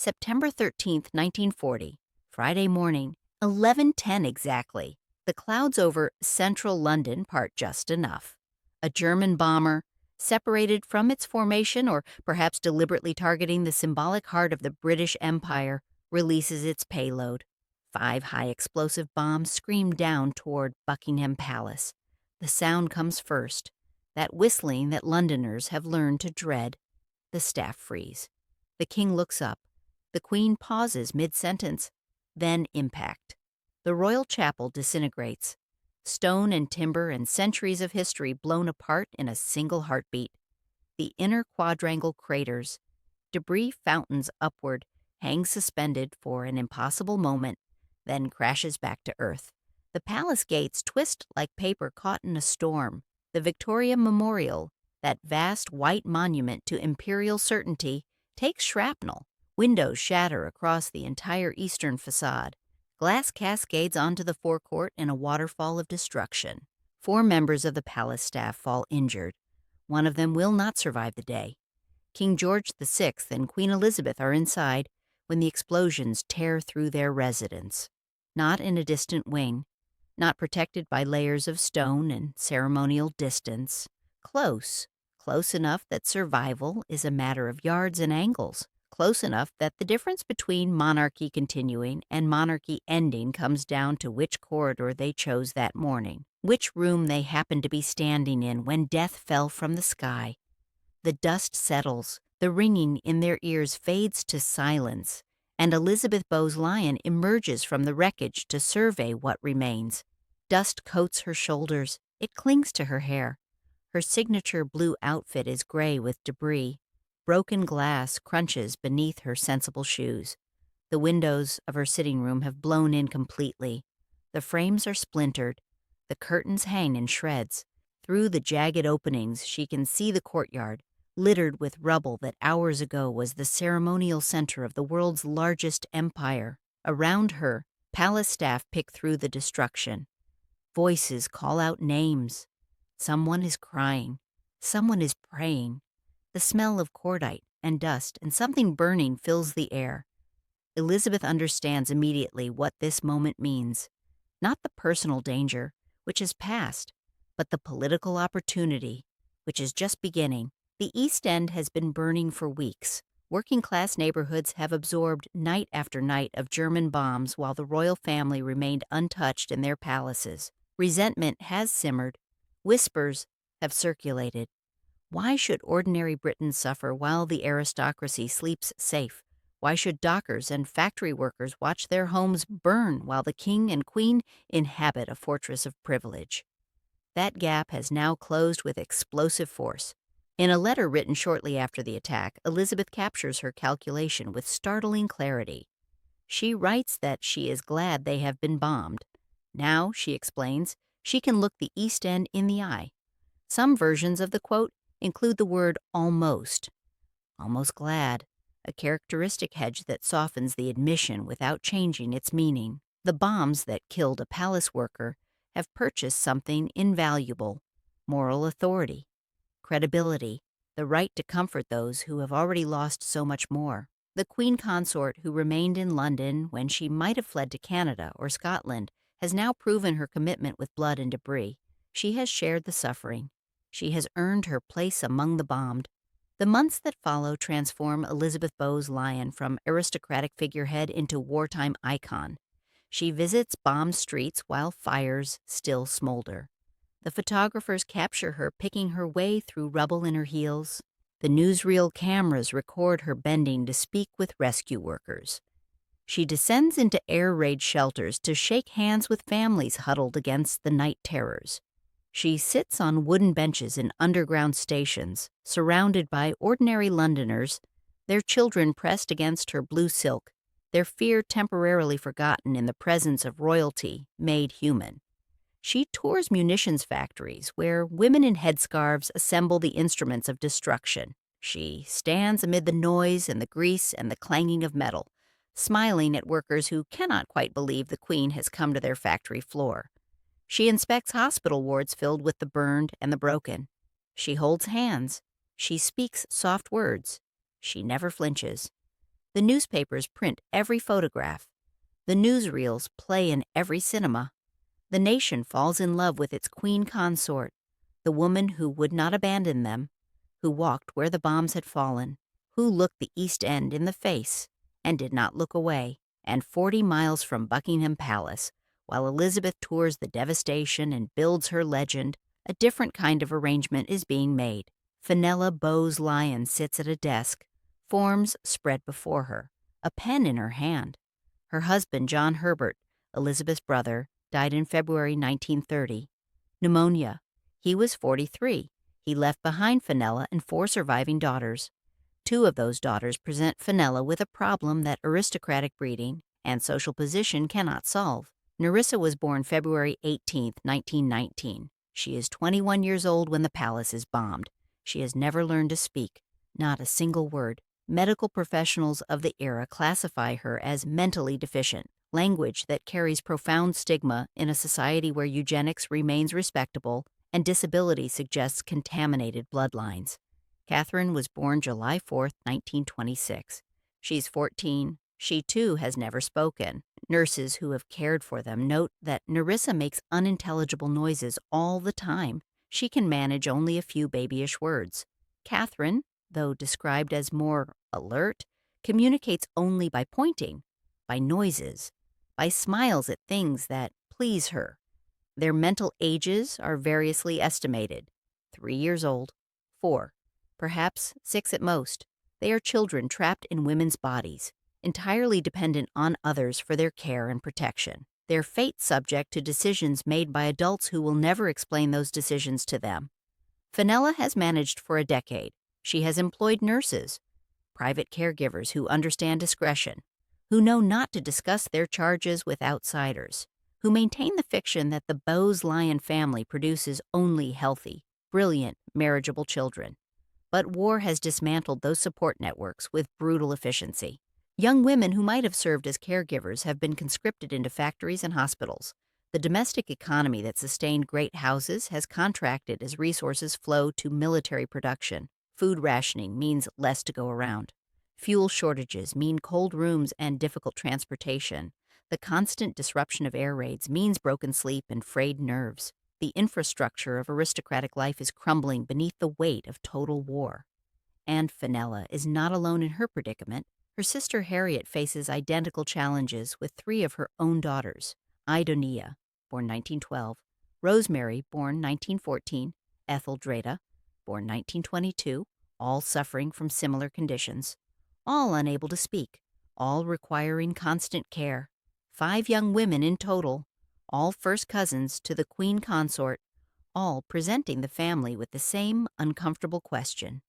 September 13th, 1940, Friday morning, 11:10 exactly. The clouds over central London part just enough. A German bomber, separated from its formation or perhaps deliberately targeting the symbolic heart of the British Empire, releases its payload. 5 high explosive bombs scream down toward Buckingham Palace. The sound comes first, that whistling that Londoners have learned to dread. The staff freeze. The king looks up. The queen pauses mid-sentence. Then impact. The royal chapel disintegrates. Stone and timber and centuries of history blown apart in a single heartbeat. The inner quadrangle craters. Debris fountains upward, hang suspended for an impossible moment, then crashes back to earth. The palace gates twist like paper caught in a storm. The Victoria Memorial, that vast white monument to imperial certainty, takes shrapnel. Windows shatter across the entire eastern facade. Glass cascades onto the forecourt in a waterfall of destruction. 4 members of the palace staff fall injured. One of them will not survive the day. King George VI and Queen Elizabeth are inside when the explosions tear through their residence. Not in a distant wing, not protected by layers of stone and ceremonial distance. Close enough that survival is a matter of yards and angles. Close enough that the difference between monarchy continuing and monarchy ending comes down to which corridor they chose that morning, which room they happened to be standing in when death fell from the sky. The dust settles, the ringing in their ears fades to silence, and Elizabeth Bowes-Lyon emerges from the wreckage to survey what remains. Dust coats her shoulders, it clings to her hair. Her signature blue outfit is gray with debris. Broken glass crunches beneath her sensible shoes. The windows of her sitting room have blown in completely. The frames are splintered. The curtains hang in shreds. Through the jagged openings, she can see the courtyard, littered with rubble that hours ago was the ceremonial center of the world's largest empire. Around her, palace staff pick through the destruction. Voices call out names. Someone is crying. Someone is praying. The smell of cordite and dust and something burning fills the air. Elizabeth understands immediately what this moment means. Not the personal danger, which is past, but the political opportunity, which is just beginning. The East End has been burning for weeks. Working-class neighborhoods have absorbed night after night of German bombs while the royal family remained untouched in their palaces. Resentment has simmered. Whispers have circulated. Why should ordinary Britons suffer while the aristocracy sleeps safe? Why should dockers and factory workers watch their homes burn while the king and queen inhabit a fortress of privilege? That gap has now closed with explosive force. In a letter written shortly after the attack, Elizabeth captures her calculation with startling clarity. She writes that she is glad they have been bombed. Now, she explains, she can look the East End in the eye. Some versions of the quote include the word almost. Almost glad, a characteristic hedge that softens the admission without changing its meaning. The bombs that killed a palace worker have purchased something invaluable: moral authority, credibility, the right to comfort those who have already lost so much more. The Queen Consort, who remained in London when she might have fled to Canada or Scotland, has now proven her commitment with blood and debris. She has shared the suffering. She has earned her place among the bombed. The months that follow transform Elizabeth Bowes-Lyon from aristocratic figurehead into wartime icon. She visits bombed streets while fires still smolder. The photographers capture her picking her way through rubble in her heels. The newsreel cameras record her bending to speak with rescue workers. She descends into air raid shelters to shake hands with families huddled against the night terrors. She sits on wooden benches in underground stations, surrounded by ordinary Londoners, their children pressed against her blue silk, their fear temporarily forgotten in the presence of royalty made human. She tours munitions factories where women in headscarves assemble the instruments of destruction. She stands amid the noise and the grease and the clanging of metal, smiling at workers who cannot quite believe the Queen has come to their factory floor. She inspects hospital wards filled with the burned and the broken. She holds hands. She speaks soft words. She never flinches. The newspapers print every photograph. The newsreels play in every cinema. The nation falls in love with its queen consort, the woman who would not abandon them, who walked where the bombs had fallen, who looked the East End in the face and did not look away, and 40 miles from Buckingham Palace, while Elizabeth tours the devastation and builds her legend, a different kind of arrangement is being made. Fenella Bowes-Lyon sits at a desk, forms spread before her, a pen in her hand. Her husband, John Herbert, Elizabeth's brother, died in February 1930. Pneumonia. He was 43. He left behind Fenella and 4 surviving daughters. 2 of those daughters present Fenella with a problem that aristocratic breeding and social position cannot solve. Nerissa was born February 18, 1919. She is 21 years old when the palace is bombed. She has never learned to speak, not a single word. Medical professionals of the era classify her as mentally deficient, language that carries profound stigma in a society where eugenics remains respectable and disability suggests contaminated bloodlines. Katherine was born July 4, 1926. She's 14. She, too, has never spoken. Nurses who have cared for them note that Nerissa makes unintelligible noises all the time. She can manage only a few babyish words. Katherine, though described as more alert, communicates only by pointing, by noises, by smiles at things that please her. Their mental ages are variously estimated: 3 years old, 4, perhaps 6 at most. They are children trapped in women's bodies, entirely dependent on others for their care and protection. Their fate subject to decisions made by adults who will never explain those decisions to them. Fenella has managed for a decade. She has employed nurses, private caregivers who understand discretion, who know not to discuss their charges with outsiders, who maintain the fiction that the Bowes-Lyon family produces only healthy, brilliant, marriageable children. But war has dismantled those support networks with brutal efficiency. Young women who might have served as caregivers have been conscripted into factories and hospitals. The domestic economy that sustained great houses has contracted as resources flow to military production. Food rationing means less to go around. Fuel shortages mean cold rooms and difficult transportation. The constant disruption of air raids means broken sleep and frayed nerves. The infrastructure of aristocratic life is crumbling beneath the weight of total war. And Fenella is not alone in her predicament. Her sister Harriet faces identical challenges with 3 of her own daughters: Idonia, born 1912, Rosemary, born 1914, Etheldreda, born 1922, all suffering from similar conditions, all unable to speak, all requiring constant care. 5 young women in total, all first cousins to the queen consort, all presenting the family with the same uncomfortable question: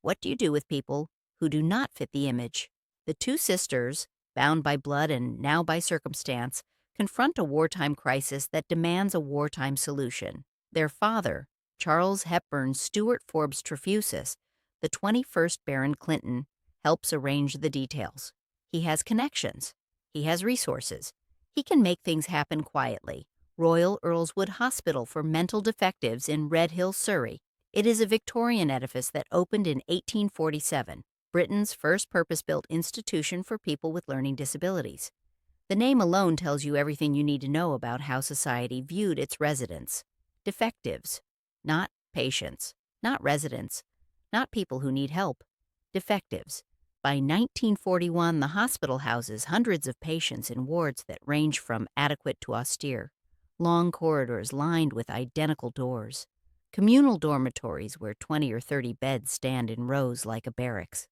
what do you do with people who do not fit the image? The 2 sisters, bound by blood and now by circumstance, confront a wartime crisis that demands a wartime solution. Their father, Charles Hepburn Stewart Forbes Trefusis, the 21st Baron Clinton, helps arrange the details. He has connections. He has resources. He can make things happen quietly. Royal Earlswood Hospital for Mental Defectives in Red Hill, Surrey. It is a Victorian edifice that opened in 1847, Britain's first purpose-built institution for people with learning disabilities. The name alone tells you everything you need to know about how society viewed its residents. Defectives, not patients, not residents, not people who need help. Defectives. By 1941, the hospital houses hundreds of patients in wards that range from adequate to austere. Long corridors lined with identical doors. Communal dormitories where 20 or 30 beds stand in rows like a barracks.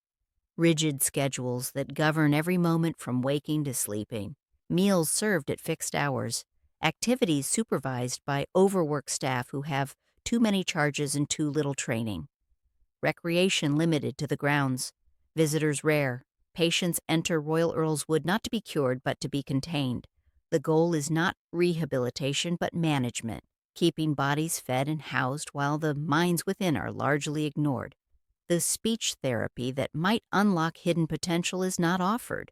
Rigid schedules that govern every moment from waking to sleeping. Meals served at fixed hours. Activities supervised by overworked staff who have too many charges and too little training. Recreation limited to the grounds. Visitors rare. Patients enter Royal Earlswood not to be cured but to be contained. The goal is not rehabilitation but management, keeping bodies fed and housed while the minds within are largely ignored. The speech therapy that might unlock hidden potential is not offered.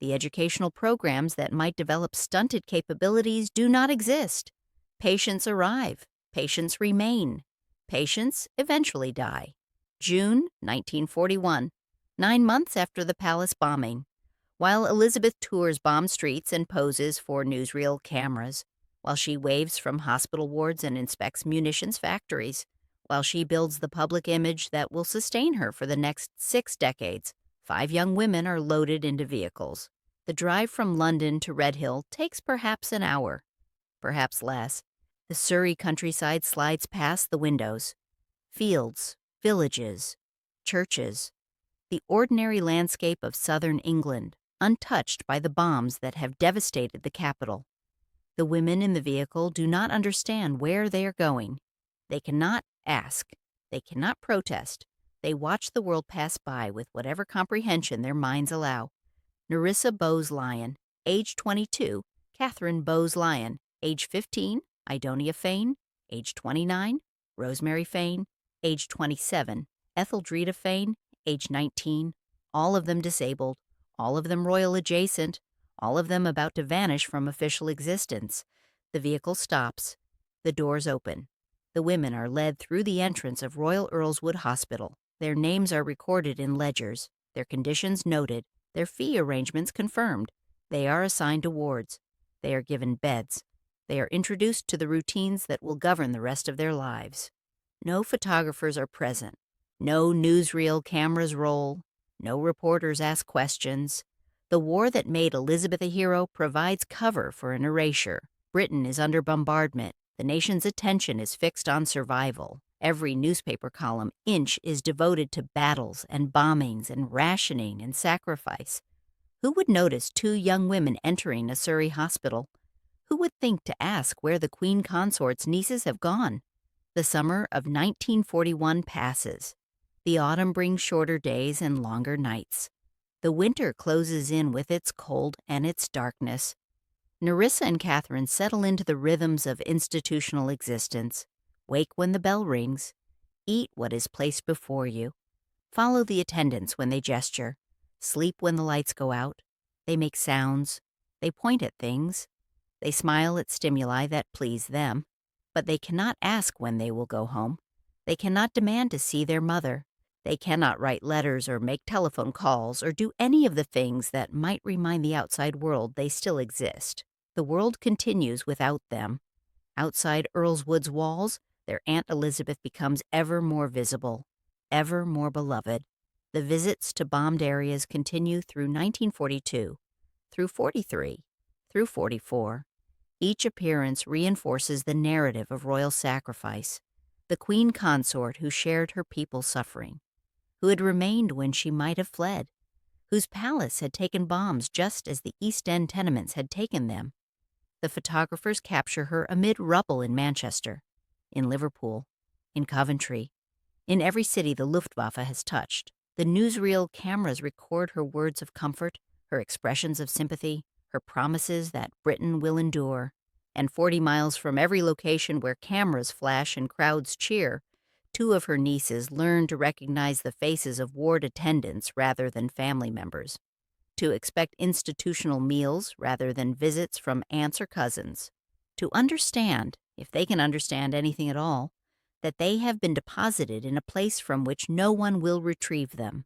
The educational programs that might develop stunted capabilities do not exist. Patients arrive. Patients remain. Patients eventually die. June 1941. 9 months after the palace bombing, while Elizabeth tours bomb streets and poses for newsreel cameras, while she waves from hospital wards and inspects munitions factories, while she builds the public image that will sustain her for the next 6 decades, 5 young women are loaded into vehicles. The drive from London to Redhill takes perhaps an hour, perhaps less. The Surrey countryside slides past the windows. Fields, villages, churches, the ordinary landscape of southern England, untouched by the bombs that have devastated the capital. The women in the vehicle do not understand where they are going. They cannot ask. They cannot protest. They watch the world pass by with whatever comprehension their minds allow. Nerissa Bowes-Lyon, age 22, Katherine Bowes-Lyon, age 15, Idonia Fane, age 29, Rosemary Fane, age 27, Etheldreda Fane, age 19, all of them disabled, all of them royal adjacent, all of them about to vanish from official existence. The vehicle stops. The doors open. The women are led through the entrance of Royal Earlswood Hospital. Their names are recorded in ledgers, their conditions noted, their fee arrangements confirmed. They are assigned to wards. They are given beds. They are introduced to the routines that will govern the rest of their lives. No photographers are present. No newsreel cameras roll. No reporters ask questions. The war that made Elizabeth a hero provides cover for an erasure. Britain is under bombardment. The nation's attention is fixed on survival. Every newspaper column inch is devoted to battles and bombings and rationing and sacrifice. Who would notice 2 young women entering a Surrey hospital? Who would think to ask where the Queen Consort's nieces have gone? The summer of 1941 passes. The autumn brings shorter days and longer nights. The winter closes in with its cold and its darkness. Nerissa and Katherine settle into the rhythms of institutional existence. Wake when the bell rings. Eat what is placed before you. Follow the attendants when they gesture. Sleep when the lights go out. They make sounds. They point at things. They smile at stimuli that please them. But they cannot ask when they will go home. They cannot demand to see their mother. They cannot write letters or make telephone calls or do any of the things that might remind the outside world they still exist. The world continues without them. Outside Earlswood's walls, their Aunt Elizabeth becomes ever more visible, ever more beloved. The visits to bombed areas continue through 1942, through 43, through 44. Each appearance reinforces the narrative of royal sacrifice, the Queen Consort who shared her people's suffering, who had remained when she might have fled, whose palace had taken bombs just as the East End tenements had taken them. The photographers capture her amid rubble in Manchester, in Liverpool, in Coventry, in every city the Luftwaffe has touched. The newsreel cameras record her words of comfort, her expressions of sympathy, her promises that Britain will endure. And 40 miles from every location where cameras flash and crowds cheer, 2 of her nieces learn to recognize the faces of ward attendants rather than family members, to expect institutional meals rather than visits from aunts or cousins, to understand, if they can understand anything at all, that they have been deposited in a place from which no one will retrieve them.